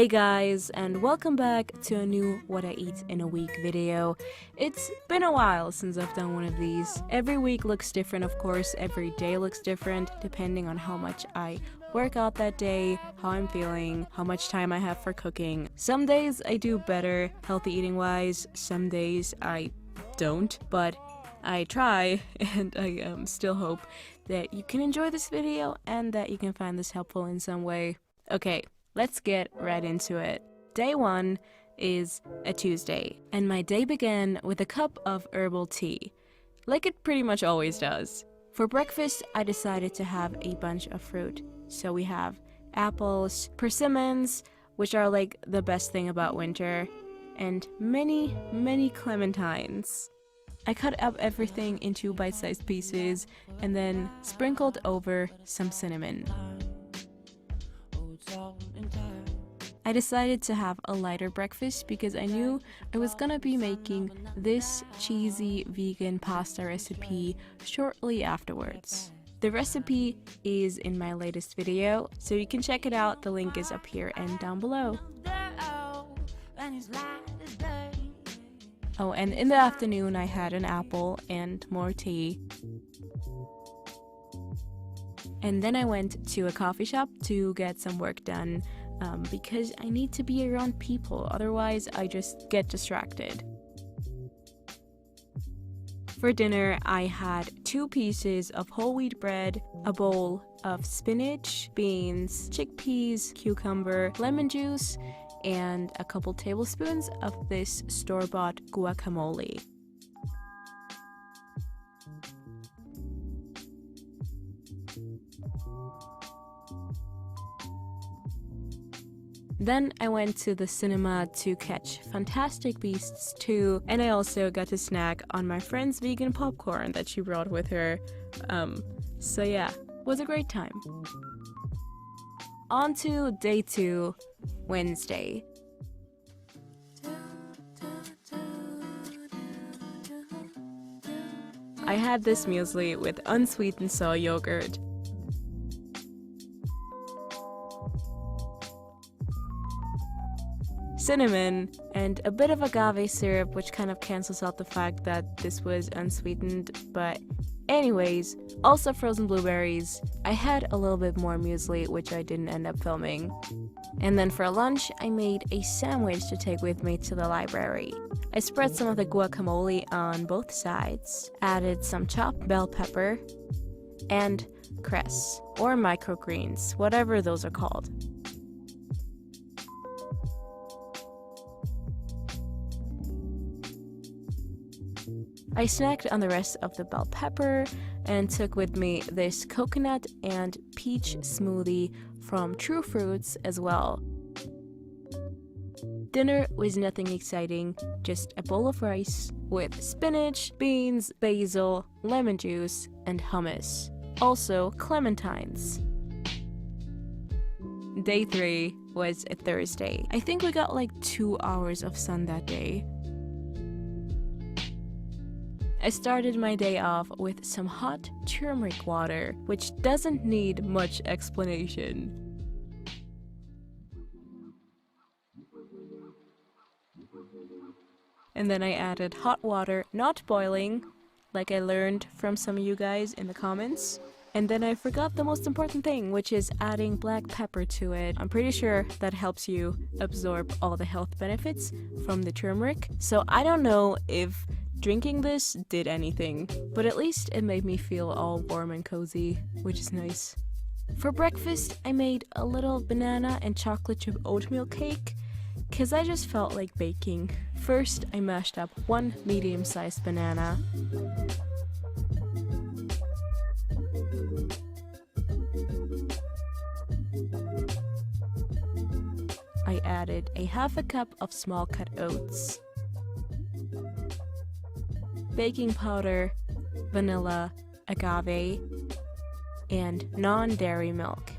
Hey guys, and welcome back to a new What I Eat in a Week video. It's been a while since I've done one of these. Every week looks different, of course. Every day looks different, depending on how much I work out that day, how I'm feeling, how much time I have for cooking. Some days I do better healthy eating wise, some days I don't, but I try, and I still hope that you can enjoy this video and that you can find this helpful in some way. Okay, let's get right into it. Day 1 is a Tuesday, and my day began with a cup of herbal tea, like it pretty much always does. For breakfast, I decided to have a bunch of fruit. So we have apples, persimmons, which are like the best thing about winter, and many clementines. I cut up everything into bite-sized pieces and then sprinkled over some cinnamon. I decided to have a lighter breakfast because I knew I was gonna be making this cheesy vegan pasta recipe shortly afterwards. The recipe is in my latest video, so you can check it out. The link is up here and down below. Oh, and in the afternoon I had an apple and more tea. And then I went to a coffee shop to get some work done because I need to be around people, otherwise I just get distracted. For dinner, I had 2 pieces of whole wheat bread, a bowl of spinach, beans, chickpeas, cucumber, lemon juice, and a couple tablespoons of this store-bought guacamole. Then I went to the cinema to catch Fantastic Beasts 2, and I also got to snack on my friend's vegan popcorn that she brought with her. So yeah, it was a great time. On to day 2, Wednesday. I had this muesli with unsweetened soy yogurt, cinnamon, and a bit of agave syrup, which kind of cancels out the fact that this was unsweetened, but anyways, also frozen blueberries. I had a little bit more muesli, which I didn't end up filming. And then for lunch, I made a sandwich to take with me to the library. I spread some of the guacamole on both sides, added some chopped bell pepper, and cress, or microgreens, whatever those are called. I snacked on the rest of the bell pepper and took with me this coconut and peach smoothie from True Fruits as well. Dinner was nothing exciting, just a bowl of rice with spinach, beans, basil, lemon juice, and hummus. Also, clementines. Day 3 was a Thursday. I think we got like 2 hours of sun that day. I started my day off with some hot turmeric water, which doesn't need much explanation. And then I added hot water, not boiling, like I learned from some of you guys in the comments. And then I forgot the most important thing, which is adding black pepper to it. I'm pretty sure that helps you absorb all the health benefits from the turmeric. So I don't know if drinking this did anything, but at least it made me feel all warm and cozy, which is nice. For breakfast, I made a little banana and chocolate chip oatmeal cake, cause I just felt like baking. First, I mashed up 1 medium-sized banana. I added a half a cup of small cut oats, baking powder, vanilla, agave, and non-dairy milk.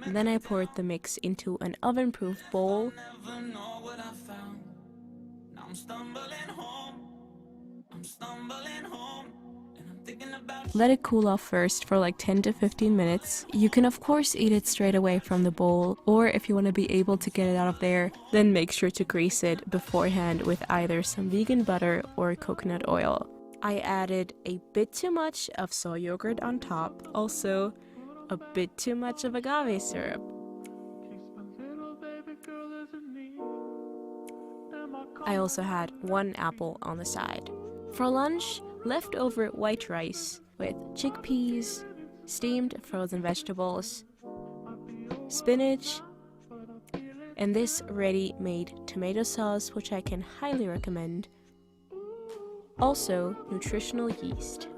Then I poured the mix into an oven-proof bowl Let it cool off first for like 10 to 15 minutes. You can of course eat it straight away from the bowl, or if you want to be able to get it out of there, then make sure to grease it beforehand with either some vegan butter or coconut oil. I added a bit too much of soy yogurt on top, also a bit too much of agave syrup. I also had one apple on the side. For lunch, leftover white rice with chickpeas, steamed frozen vegetables, spinach, and this ready-made tomato sauce, which I can highly recommend. Also, nutritional yeast.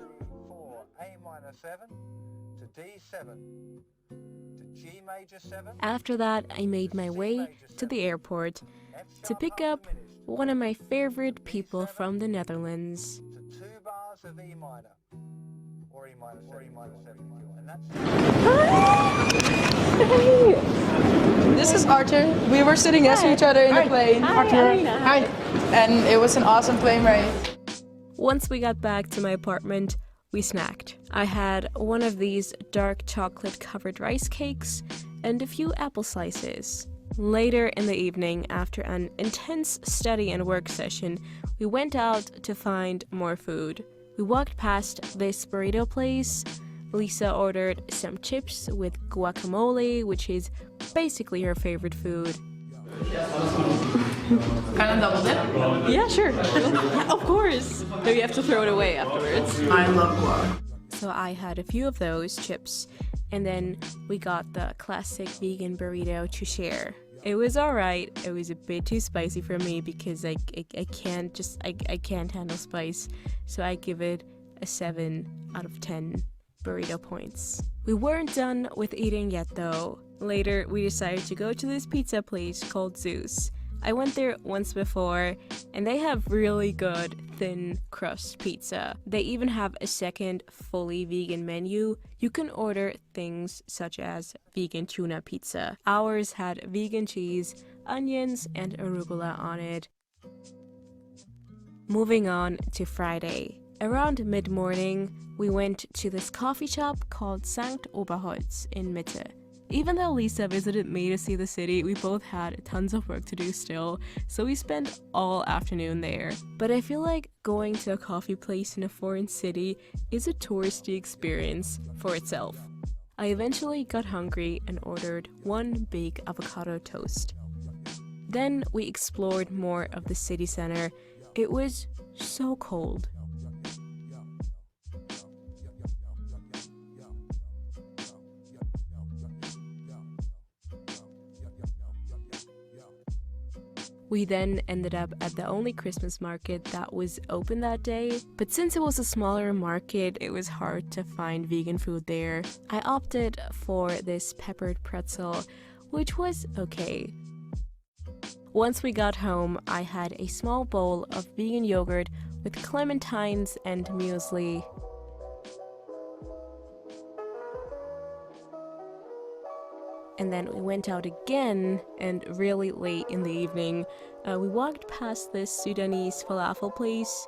After that, I made my way to the airport to pick up one of my favorite people from the Netherlands. This is Arthur. We were sitting next to each other in the plane. Arthur. Hi. And it was an awesome plane ride. Once we got back to my apartment, we snacked. I had one of these dark chocolate covered rice cakes and a few apple slices. Later in the evening, after an intense study and work session, we went out to find more food. We walked past this burrito place. Lisa ordered some chips with guacamole, which is basically her favorite food. Kind of double dip? Yeah, sure. Yeah, of course. But you have to throw it away afterwards. I love guac. So I had a few of those chips, and then we got the classic vegan burrito to share. It was alright. It was a bit too spicy for me because I can't handle spice. So I give it a 7 out of 10 burrito points. We weren't done with eating yet though. Later, we decided to go to this pizza place called Zeus. I went there once before, and they have really good thin crust pizza. They even have a second fully vegan menu. You can order things such as vegan tuna pizza. Ours had vegan cheese, onions, and arugula on it. Moving on to Friday. Around mid-morning, we went to this coffee shop called St. Oberholz in Mitte. Even though Lisa visited me to see the city, we both had tons of work to do still, so we spent all afternoon there. But I feel like going to a coffee place in a foreign city is a touristy experience for itself. I eventually got hungry and ordered one big avocado toast. Then we explored more of the city center. It was so cold. We then ended up at the only Christmas market that was open that day, but since it was a smaller market, it was hard to find vegan food there. I opted for this peppered pretzel, which was okay. Once we got home, I had a small bowl of vegan yogurt with clementines and muesli. And then we went out again, and really late in the evening, we walked past this Sudanese falafel place,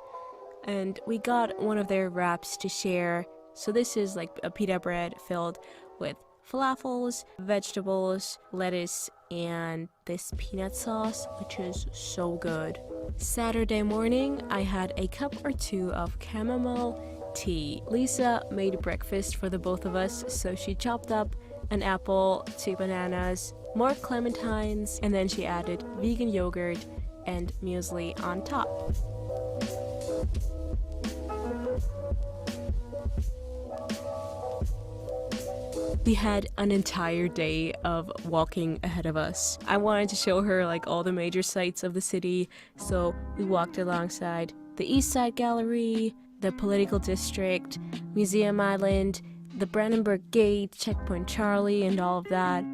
and we got one of their wraps to share. So this is like a pita bread filled with falafels, vegetables, lettuce, and this peanut sauce, which is so good. Saturday morning, I had a cup or two of chamomile tea. Lisa made breakfast for the both of us, so she chopped up an apple, 2 bananas, more clementines, and then she added vegan yogurt and muesli on top. We had an entire day of walking ahead of us. I wanted to show her like all the major sites of the city, so we walked alongside the East Side Gallery, the Political District, Museum Island, the Brandenburg Gate, Checkpoint Charlie, and all of that.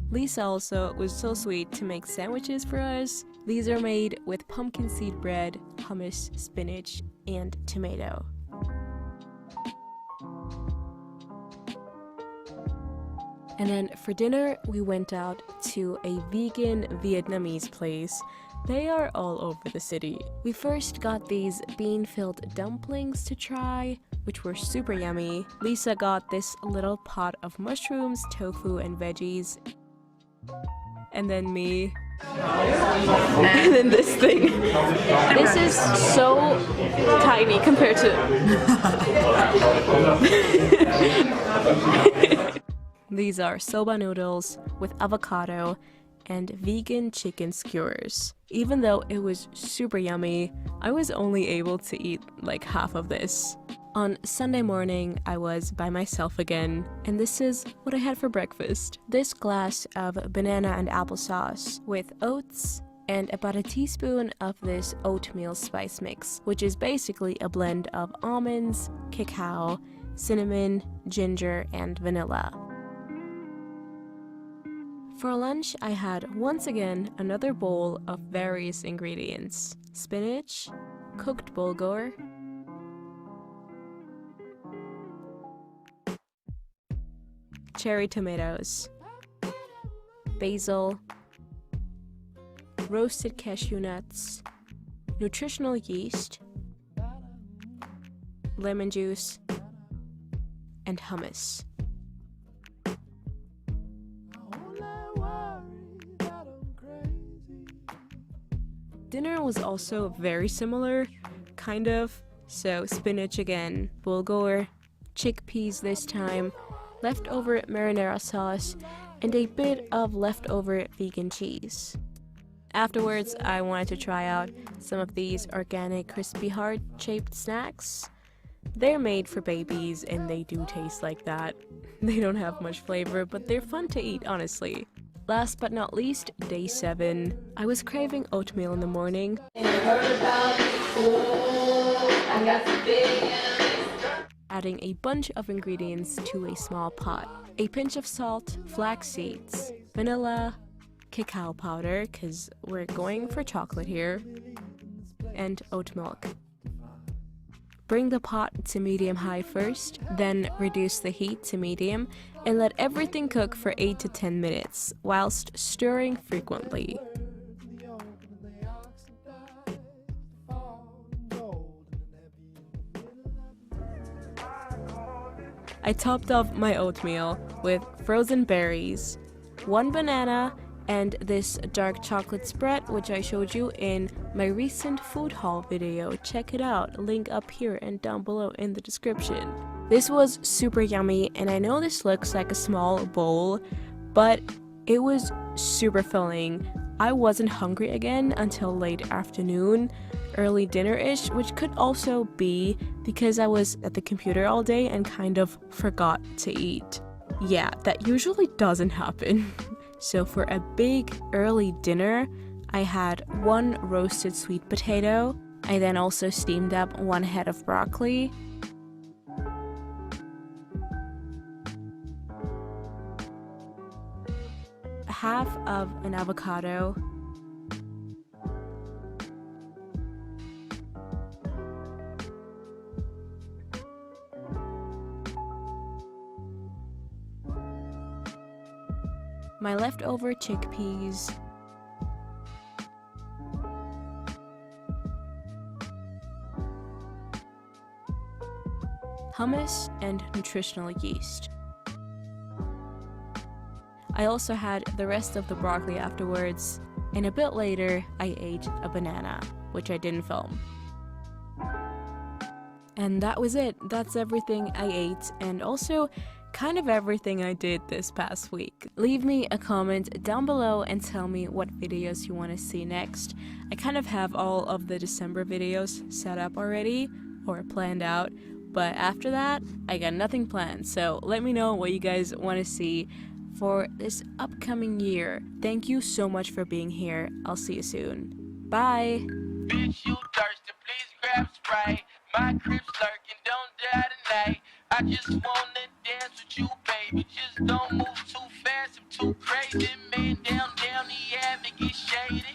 Lisa also was so sweet to make sandwiches for us. These are made with pumpkin seed bread, hummus, spinach, and tomato. And then for dinner, we went out to a vegan Vietnamese place. They are all over the city. We first got these bean-filled dumplings to try, which were super yummy. Lisa got this little pot of mushrooms, tofu, and veggies. And then me. And then this thing. This is so tiny compared to... These are soba noodles with avocado and vegan chicken skewers. Even though it was super yummy, I was only able to eat like half of this. On Sunday morning, I was by myself again, and this is what I had for breakfast. This glass of banana and applesauce with oats and about a teaspoon of this oatmeal spice mix, which is basically a blend of almonds, cacao, cinnamon, ginger, and vanilla. For lunch, I had once again another bowl of various ingredients: spinach, cooked bulgur, cherry tomatoes, basil, roasted cashew nuts, nutritional yeast, lemon juice, and hummus. Dinner was also very similar, kind of. So spinach again, bulgur, chickpeas this time, leftover marinara sauce, and a bit of leftover vegan cheese. Afterwards, I wanted to try out some of these organic crispy heart-shaped snacks. They're made for babies and they do taste like that. They don't have much flavor, but they're fun to eat, honestly. Last but not least, day 7. I was craving oatmeal in the morning. Adding a bunch of ingredients to a small pot. A pinch of salt, flax seeds, vanilla, cacao powder, because we're going for chocolate here, and oat milk. Bring the pot to medium-high first, then reduce the heat to medium, and let everything cook for 8 to 10 minutes, whilst stirring frequently. I topped off my oatmeal with frozen berries, 1 banana, and this dark chocolate spread, which I showed you in my recent food haul video. Check it out, link up here and down below in the description. This was super yummy, and I know this looks like a small bowl, but it was super filling. I wasn't hungry again until late afternoon, early dinner-ish, which could also be because I was at the computer all day and kind of forgot to eat. Yeah, that usually doesn't happen. So for a big early dinner, I had 1 roasted sweet potato. I then also steamed up 1 head of broccoli, half of an avocado, my leftover chickpeas, hummus, and nutritional yeast. I also had the rest of the broccoli afterwards, and a bit later I ate a banana, which I didn't film. And that was it. That's everything I ate, and also kind of everything I did this past week. Leave me a comment down below and tell me what videos you want to see next. I kind of have all of the December videos set up already, or planned out, but after that, I got nothing planned, so let me know what you guys want to see for this upcoming year. Thank you so much for being here. I'll see you soon. Bye! Bitch, you thirsty, please grab Sprite. My crib's lurking, don't die tonight. I just wanna dance with you, baby. Just don't move too fast, I'm too crazy. Man, down the avenue, get shaded.